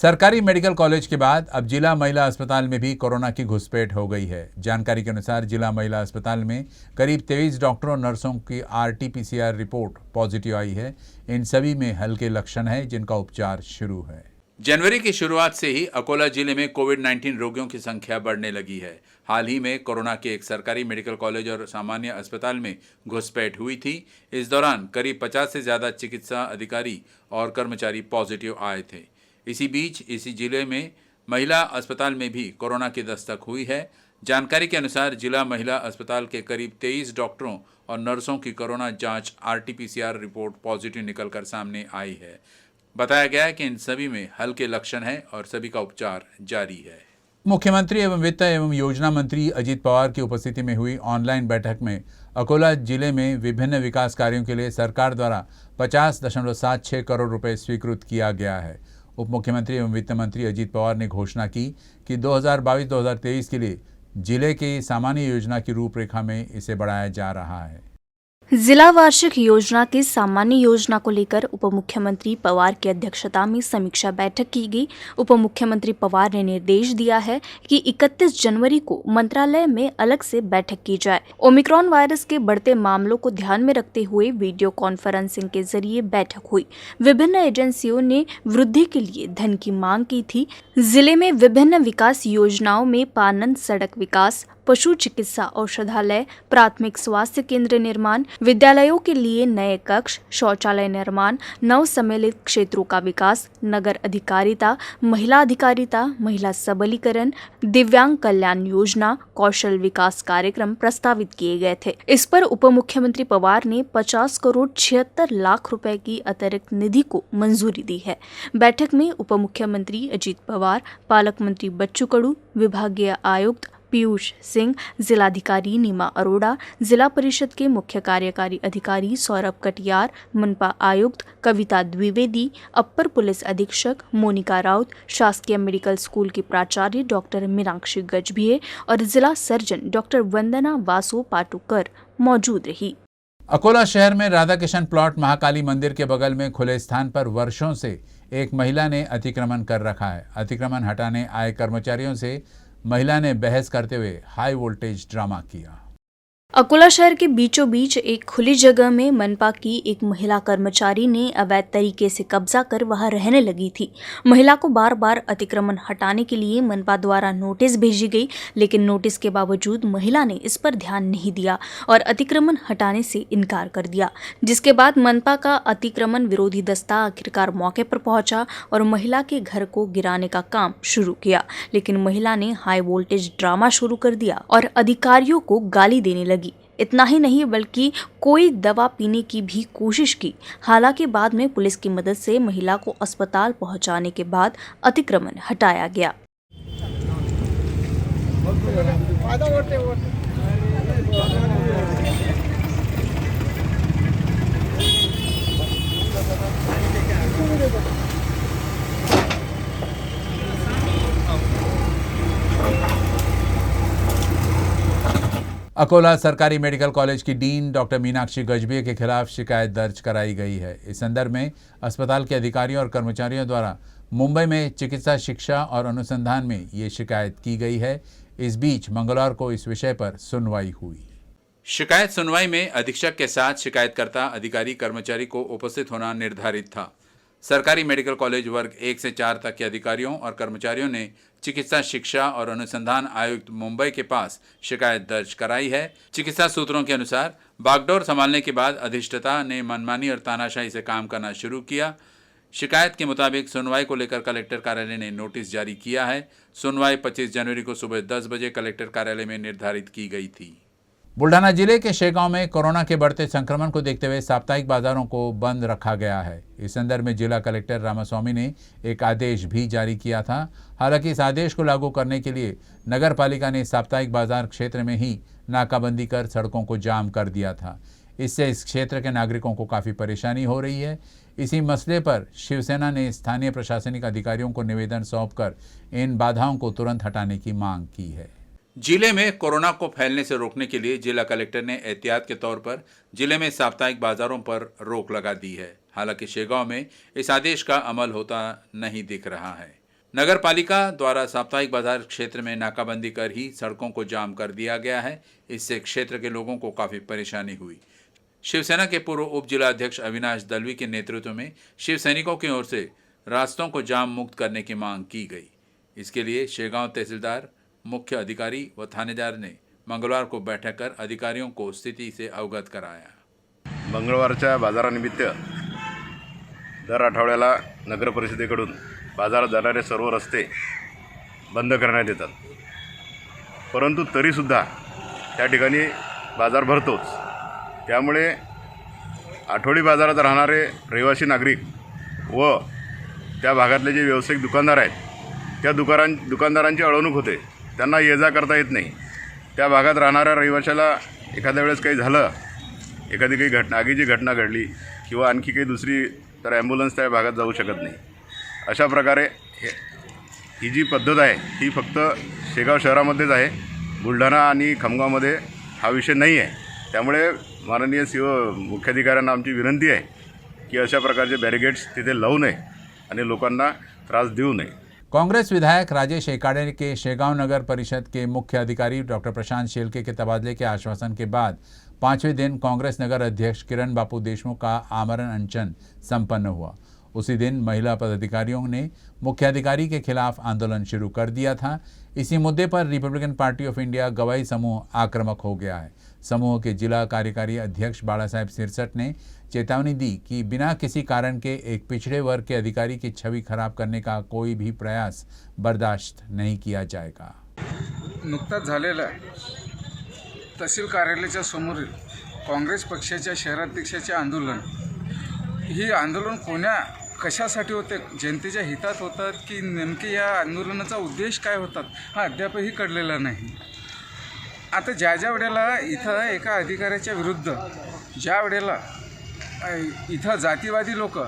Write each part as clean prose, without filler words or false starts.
सरकारी medical college के बाद अब जिला महिला अस्पताल में भी कोरोना की घुसपैठ हो गई है। जानकारी के अनुसार जिला महिला अस्पताल में करीब 23 डॉक्टरों और नर्सों की RT-PCR रिपोर्ट पॉजिटिव आई है। इन सभी में हल्के लक्षण हैं, जिनका उपचार शुरू है। जनवरी की शुरुआत से ही अकोला जिले में कोविड-19 रोगियों की संख्या बढ़ने लगी है। हाल ही में कोरोना के एक सरकारी मेडिकल कॉलेज और सामान्य अस्पताल में घुसपैठ हुई थी। इस दौरान करीब 50 से ज्यादा चिकित्सा अधिकारी और कर्मचारी पॉजिटिव आए थे। इसी बीच इसी जिले में महिला अस्पताल में भी कोरोना की दस्तक हुई है। जानकारी के अनुसार जिला महिला अस्पताल के करीब 23 डॉक्टरों और नर्सों की कोरोना जांच RT-PCR रिपोर्ट पॉजिटिव निकलकर सामने आई है। बताया गया है कि इन सभी में हल्के लक्षण हैं और सभी का उपचार जारी है। मुख्यमंत्री एवं वित्त एवं योजना मंत्री अजित पवार की उपस्थिति में हुई ऑनलाइन बैठक में अकोला जिले में विभिन्न विकास कार्यों के लिए सरकार द्वारा 50.76 करोड़ रुपए स्वीकृत किया गया है। उप मुख्यमंत्री एवं वित्त मंत्री अजित पवार ने घोषणा की कि 2022-2023 के लिए जिले की सामान्य योजना की रूपरेखा में इसे बढ़ाया जा रहा है। जिला वार्षिक योजना की सामान्य योजना को लेकर उप मुख्यमंत्री पवार की अध्यक्षता में समीक्षा बैठक की गई। उप मुख्यमंत्री पवार ने निर्देश दिया है कि 31 जनवरी को मंत्रालय में अलग से बैठक की जाए। ओमिक्रॉन वायरस के बढ़ते मामलों को ध्यान में रखते हुए वीडियो कॉन्फ्रेंसिंग के जरिए बैठक हुई। विभिन्न एजेंसियों ने वृद्धि के लिए धन की मांग की थी। जिले में विभिन्न विकास योजनाओं में पानन, सड़क विकास, पशु चिकित्सा औषधालय, प्राथमिक स्वास्थ्य केंद्र निर्माण, विद्यालयों के लिए नए कक्ष, शौचालय निर्माण, नव सम्मिलित क्षेत्रों का विकास, नगर अधिकारिता, महिला सबलीकरण, दिव्यांग कल्याण योजना, कौशल विकास कार्यक्रम प्रस्तावित किए गए थे। इस पर उप मुख्यमंत्री पवार ने 50 करोड़ 76 लाख रुपए की अतिरिक्त निधि को मंजूरी दी है। बैठक में उप मुख्यमंत्री अजित पवार, पालक मंत्री बच्चू कडू, विभागीय आयुक्त पीयूष सिंह, जिलाधिकारी नीमा अरोड़ा, जिला परिषद के मुख्य कार्यकारी अधिकारी सौरभ कटियार, मनपा आयुक्त कविता द्विवेदी, अपर पुलिस अधीक्षक मोनिका राउत, शासकीय मेडिकल स्कूल की प्राचार्य डॉक्टर मीनाक्षी गजभिये और जिला सर्जन डॉक्टर वंदना वासु पाटुकर मौजूद रही। अकोला शहर में राधा किशन प्लॉट महाकाली मंदिर के बगल में खुले स्थान पर वर्षों से एक महिला ने अतिक्रमण कर रखा है। अतिक्रमण हटाने आए कर्मचारियों से महिला ने बहस करते हुए हाई वोल्टेज ड्रामा किया। अकोला शहर के बीचों बीच एक खुली जगह में मनपा की एक महिला कर्मचारी ने अवैध तरीके से कब्जा कर वहां रहने लगी थी। महिला को बार बार अतिक्रमण हटाने के लिए मनपा द्वारा नोटिस भेजी गई, लेकिन नोटिस के बावजूद महिला ने इस पर ध्यान नहीं दिया और अतिक्रमण हटाने से इनकार कर दिया, जिसके बाद मनपा का अतिक्रमण विरोधी दस्ता आखिरकार मौके पर पहुंचा और महिला के घर को गिराने का काम शुरू किया। लेकिन महिला ने हाई वोल्टेज ड्रामा शुरू कर दिया और अधिकारियों को गाली देने लगी। इतना ही नहीं बल्कि कोई दवा पीने की भी कोशिश की। हालांकि बाद में पुलिस की मदद से महिला को अस्पताल पहुंचाने के बाद अतिक्रमण हटाया गया। अकोला सरकारी मेडिकल कॉलेज की डीन डॉक्टर मीनाक्षी गजभिये के खिलाफ शिकायत दर्ज कराई गई है। इस संदर्भ में अस्पताल के अधिकारियों और कर्मचारियों द्वारा मुंबई में चिकित्सा शिक्षा और अनुसंधान में ये शिकायत की गई है। इस बीच मंगलवार को इस विषय पर सुनवाई हुई। शिकायत सुनवाई में अधीक्षक के साथ शिकायतकर्ता, अधिकारी, कर्मचारी को उपस्थित होना निर्धारित था। सरकारी मेडिकल कॉलेज वर्ग 1 से 4 तक के अधिकारियों और कर्मचारियों ने चिकित्सा शिक्षा और अनुसंधान आयुक्त मुंबई के पास शिकायत दर्ज कराई है। चिकित्सा सूत्रों के अनुसार बागडोर संभालने के बाद अधिष्ठाता ने मनमानी और तानाशाही से काम करना शुरू किया। शिकायत के मुताबिक सुनवाई को लेकर कलेक्टर कार्यालय ने नोटिस जारी किया है। सुनवाई 25 जनवरी को सुबह 10 बजे कलेक्टर कार्यालय में निर्धारित की गई थी। बुल्ढाना जिले के शेगांव में कोरोना के बढ़ते संक्रमण को देखते हुए साप्ताहिक बाजारों को बंद रखा गया है। इस संदर्भ में जिला कलेक्टर रामास्वामी ने एक आदेश भी जारी किया था। हालांकि इस आदेश को लागू करने के लिए नगर पालिका ने साप्ताहिक बाजार क्षेत्र में ही नाकाबंदी कर सड़कों को जाम कर दिया था। इससे इस क्षेत्र के नागरिकों को काफ़ी परेशानी हो रही है। इसी मसले पर शिवसेना ने स्थानीय प्रशासनिक अधिकारियों को निवेदन सौंपकर इन बाधाओं को तुरंत हटाने की मांग की है। जिले में कोरोना को फैलने से रोकने के लिए जिला कलेक्टर ने एहतियात के तौर पर जिले में साप्ताहिक बाजारों पर रोक लगा दी है। हालांकि शेगांव में इस आदेश का अमल होता नहीं दिख रहा है। नगर पालिका द्वारा साप्ताहिक बाजार क्षेत्र में नाकाबंदी कर ही सड़कों को जाम कर दिया गया है। इससे क्षेत्र के लोगों को काफी परेशानी हुई। शिवसेना के पूर्व उप जिला अध्यक्ष अविनाश दलवी के नेतृत्व में शिव सैनिकों की ओर से रास्तों को जाम मुक्त करने की मांग की गई। इसके लिए शेगांव तहसीलदार, मुख्य अधिकारी व थानेदार ने मंगळवार को बैठक कर अधिकारियों को स्थिति से अवगत कराया। मंगळवारच्या बाजारानिमित्त दर आठवड्याला नगर परिषदेकडून बाजारात जाणारे सर्व रस्ते बंद करण्यात येतात, परंतु तरीसुद्धा त्या ठिकाणी बाजार भरतोच। त्यामुळे आठवडी बाजारात राहणारे रहिवासी नागरिक व त्या भागातले जे व्यावसायिक दुकानदार आहेत त्या दुकानदारांची अडवणूक होते, त्यांना ये-जा करता येत नाही। त्या भागात राहणाऱ्या रहिवाशाला एखाद्या वेळेस काही झालं, एखादी काही आगीची घटना घडली किंवा आणखी काही दुसरी, तर ॲम्ब्युलन्स त्या भागात जाऊ शकत नाही। अशा प्रकारे ही जी पद्धत आहे ही फक्त शेगाव शहरामध्येच आहे, बुलढाणा आणि खामगावमध्ये हा विषय नाही आहे। त्यामुळे माननीय मुख्याधिकाऱ्यांना आमची विनंती आहे की अशा प्रकारचे बॅरिगेड्स तिथे लावू नये आणि लोकांना त्रास देऊ नये। कांग्रेस विधायक राजेश एकाड़े के शेगांव नगर परिषद के मुख्य अधिकारी डॉक्टर प्रशांत शेलके के तबादले के आश्वासन के बाद 5वें दिन कांग्रेस नगर अध्यक्ष किरण बापू देशमुख का आमरण अनशन संपन्न हुआ। उसी दिन महिला पदाधिकारियों ने मुख्याधिकारी के खिलाफ आंदोलन शुरू कर दिया था। इसी मुद्दे पर रिपब्लिकन पार्टी ऑफ इंडिया गवाही समूह आक्रामक हो गया है। समूह के जिला कार्यकारी अध्यक्ष बाला साहेब सिरसट ने चेतावनी दी कि बिना किसी कारण के एक पिछड़े वर्ग के अधिकारी की छवि खराब करने का कोई भी प्रयास बर्दाश्त नहीं किया जाएगा। नुकताच झालेल्या तहसील कार्यालयाच्या समोरील काँग्रेस पक्षाच्या शहराध्यक्षाचे आंदोलन, ही आंदोलन कशासाठी होते, जनतेच्या हितात होतात की नेमके या आंदोलनाचा उद्देश काय होतात हा अद्यापही कळलेला नाही। आता ज्या वेळेला इथं एका अधिकाऱ्याच्या विरुद्ध ज्या वेळेला इथं जातीवादी लोक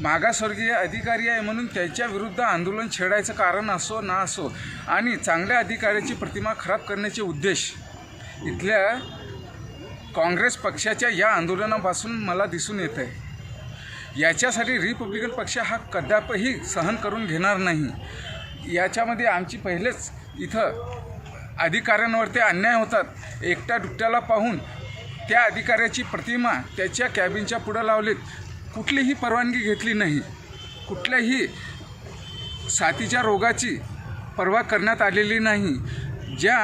मागासवर्गीय अधिकारी आहे म्हणून त्याच्या विरुद्ध आंदोलन छेडायचं कारण असो ना असो आणि चांगल्या अधिकाऱ्याची प्रतिमा खराब करण्याचे उद्देश इथल्या काँग्रेस पक्षाच्या या आंदोलनापासून मला दिसून येत आहे। याच्यासाठी रिपब्लिकन पक्ष हा कदापही सहन करून घेणार नाही। याच्यामध्ये आमची पहिलेच इथं अधिकाऱ्यांवरती अन्याय होतात। एकट्या दुकट्याला पाहून त्या अधिकाऱ्याची प्रतिमा त्याच्या कॅबिनच्या पुढे लावलीत, कुठलीही परवानगी घेतली नाही, कुठल्याही साथीच्या रोगाची पर्वा करण्यात आलेली नाही। ज्या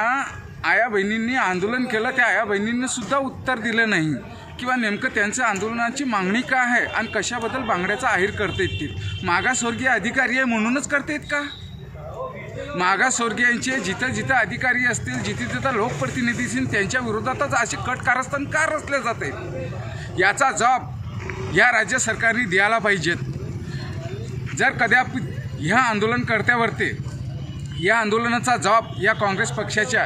आया बहिणींनी आंदोलन केलं त्या आया बहिणींनी सुद्धा उत्तर दिलं नाही किंवा नेमकं त्यांचं आंदोलनाची मागणी काय आहे आणि कशाबद्दल बांगड्याचा आहेर करतायत ते। मागासवर्गीय अधिकारी आहे म्हणूनच करतायत का? मागासवर्गीयांचे जिथं जिथं अधिकारी असतील, जिथे तिथं लोकप्रतिनिधी असतील, त्यांच्या विरोधातच असे कट कारस्थान का रचले जाते, याचा जबाब या राज्य सरकारने द्यायला पाहिजेत। जर कदापि ह्या आंदोलनकर्त्यावरती या आंदोलनाचा जबाब या काँग्रेस पक्षाच्या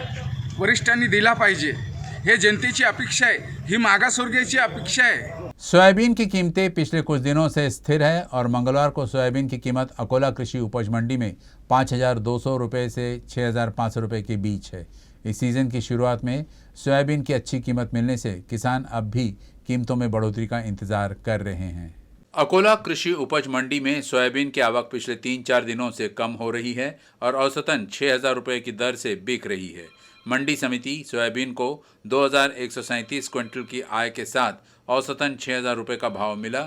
वरिष्ठांनी दिला पाहिजे। हे जनतेची अपेक्षा आहे, ही मागासवर्गीयाची अपेक्षा आहे। सोयाबीन की कीमतें पिछले कुछ दिनों से स्थिर है और मंगलवार को सोयाबीन की कीमत अकोला कृषि उपज मंडी में 5,200 रुपये से 6,500 रुपये के बीच है। इस सीज़न की शुरुआत में सोयाबीन की अच्छी कीमत मिलने से किसान अब भी कीमतों में बढ़ोतरी का इंतजार कर रहे हैं। अकोला कृषि उपज मंडी में सोयाबीन की आवक पिछले 3-4 दिनों से कम हो रही है और औसतन 6,000 रुपये की दर से बिक रही है। मंडी समिति सोयाबीन को 2,137 क्विंटल की आय के साथ औसतन 6,000 रुपये का भाव मिला।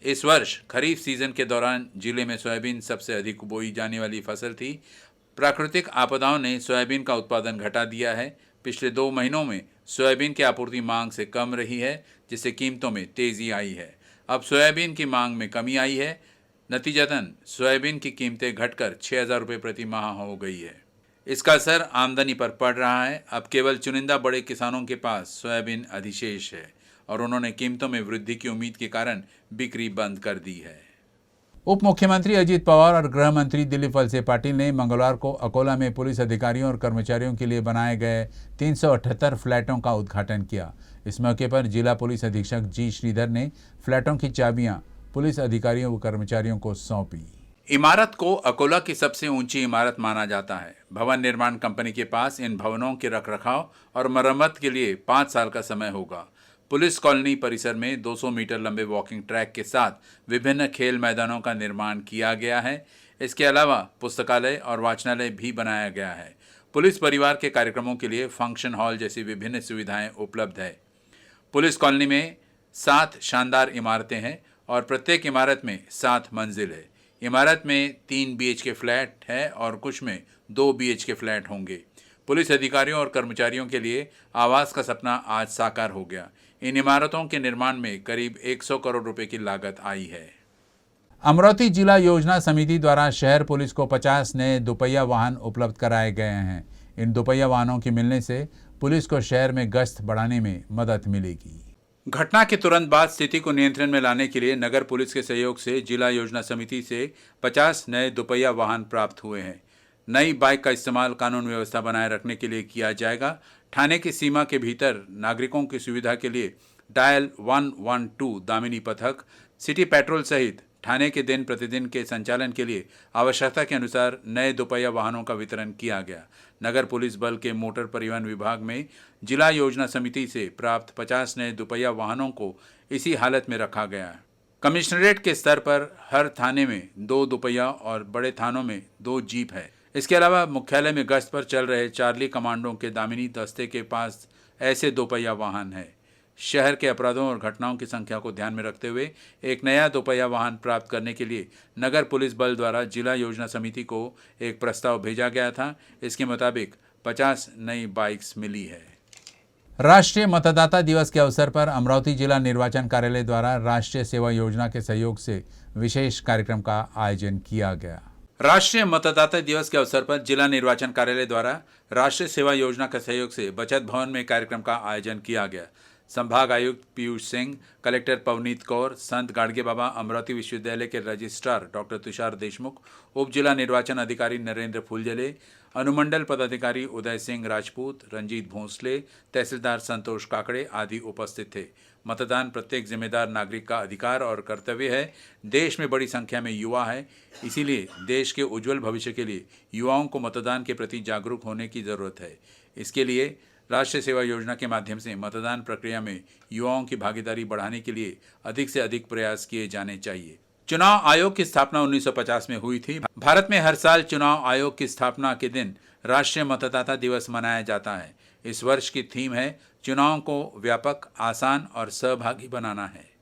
इस वर्ष खरीफ सीजन के दौरान जिले में सोयाबीन सबसे अधिक बोई जाने वाली फसल थी। प्राकृतिक आपदाओं ने सोयाबीन का उत्पादन घटा दिया है। पिछले 2 महीनों में सोयाबीन की आपूर्ति मांग से कम रही है, जिससे कीमतों में तेज़ी आई है। अब सोयाबीन की मांग में कमी आई है। नतीजतन सोयाबीन की कीमतें घटकर 6,000 रुपये प्रति माह हो गई है। इसका असर आमदनी पर पड़ रहा है। अब केवल चुनिंदा बड़े किसानों के पास सोयाबीन अधिशेष है और उन्होंने कीमतों में वृद्धि की उम्मीद के कारण बिक्री बंद कर दी है। उप मुख्यमंत्री अजित पवार और गृह मंत्री दिलीप वलसे पाटिल ने मंगलवार को अकोला में पुलिस अधिकारियों और कर्मचारियों के लिए बनाए गए 378 फ्लैटों का उद्घाटन किया। इस मौके पर जिला पुलिस अधीक्षक जी श्रीधर ने फ्लैटों की चाबियां पुलिस अधिकारियों व कर्मचारियों को सौंपी। इमारत को अकोला की सबसे ऊंची इमारत माना जाता है। भवन निर्माण कंपनी के पास इन भवनों के रखरखाव और मरम्मत के लिए 5 साल का समय होगा। पुलिस कॉलोनी परिसर में 200 मीटर लंबे वॉकिंग ट्रैक के साथ विभिन्न खेल मैदानों का निर्माण किया गया है। इसके अलावा पुस्तकालय और वाचनालय भी बनाया गया है। पुलिस परिवार के कार्यक्रमों के लिए फंक्शन हॉल जैसी विभिन्न सुविधाएं उपलब्ध है। पुलिस कॉलोनी में 7 शानदार इमारतें हैं और प्रत्येक इमारत में 7 मंजिल है। इमारत में 3 BHK फ्लैट है और कुछ में 2 BHK फ्लैट होंगे। पुलिस अधिकारियों और कर्मचारियों के लिए आवास का सपना आज साकार हो गया। इन इमारतों के निर्माण में करीब 100 करोड़ रुपए की लागत आई है। अमरावती जिला योजना समिति द्वारा शहर पुलिस को 50 नए दोपहिया वाहन उपलब्ध कराए गए हैं। इन दोपहिया वाहनों के मिलने से पुलिस को शहर में गश्त बढ़ाने में मदद मिलेगी। घटना के तुरंत बाद स्थिति को नियंत्रण में लाने के लिए नगर पुलिस के सहयोग से जिला योजना समिति से 50 नए दोपहिया वाहन प्राप्त हुए हैं। नई बाइक का इस्तेमाल कानून व्यवस्था बनाए रखने के लिए किया जाएगा। थाने की सीमा के भीतर नागरिकों की सुविधा के लिए डायल 112 दामिनी पथक, सिटी पेट्रोल सहित थाने के दिन प्रतिदिन के संचालन के लिए आवश्यकता के अनुसार नए दोपहिया वाहनों का वितरण किया गया। नगर पुलिस बल के मोटर परिवहन विभाग में जिला योजना समिति से प्राप्त 50 नए दोपहिया वाहनों को इसी हालत में रखा गया है। कमिश्नरेट के स्तर पर हर थाने में 2 दोपहिया और बड़े थानों में 2 जीप है। इसके अलावा मुख्यालय में गश्त पर चल रहे चार्ली कमांडो के दामिनी दस्ते के पास ऐसे दोपहिया वाहन है। शहर के अपराधों और घटनाओं की संख्या को ध्यान में रखते हुए एक नया दोपहिया वाहन प्राप्त करने के लिए नगर पुलिस बल द्वारा जिला योजना समिति को एक प्रस्ताव भेजा गया था। इसके मुताबिक 50 नई बाइक्स मिली है। राष्ट्रीय मतदाता दिवस के अवसर पर अमरावती जिला निर्वाचन कार्यालय द्वारा राष्ट्रीय सेवा योजना के सहयोग से विशेष कार्यक्रम का आयोजन किया गया। राष्ट्रीय मतदाता दिवस के अवसर पर जिला निर्वाचन कार्यालय द्वारा राष्ट्रीय सेवा योजना के सहयोग से बचत भवन में कार्यक्रम का आयोजन किया गया। संभाग आयुक्त पीयूष सिंह, कलेक्टर पवनीत कौर, संत गाडगे बाबा अमरावती विश्वविद्यालय के रजिस्ट्रार डॉक्टर तुषार देशमुख, उप जिला निर्वाचन अधिकारी नरेंद्र फूलजले, अनुमंडल पदाधिकारी उदय सिंह राजपूत, रंजीत भोंसले, तहसीलदार संतोष काकड़े आदि उपस्थित थे। मतदान प्रत्येक जिम्मेदार नागरिक का अधिकार और कर्तव्य है। देश में बड़ी संख्या में युवा है, इसीलिए देश के उज्जवल भविष्य के लिए युवाओं को मतदान के प्रति जागरूक होने की जरूरत है। इसके लिए राष्ट्रीय सेवा योजना के माध्यम से मतदान प्रक्रिया में युवाओं की भागीदारी बढ़ाने के लिए अधिक से अधिक प्रयास किए जाने चाहिए। चुनाव आयोग की स्थापना 1950 में हुई थी। भारत में हर साल चुनाव आयोग की स्थापना के दिन राष्ट्रीय मतदाता दिवस मनाया जाता है। इस वर्ष की थीम है चुनाव को व्यापक, आसान और सहभागी बनाना है।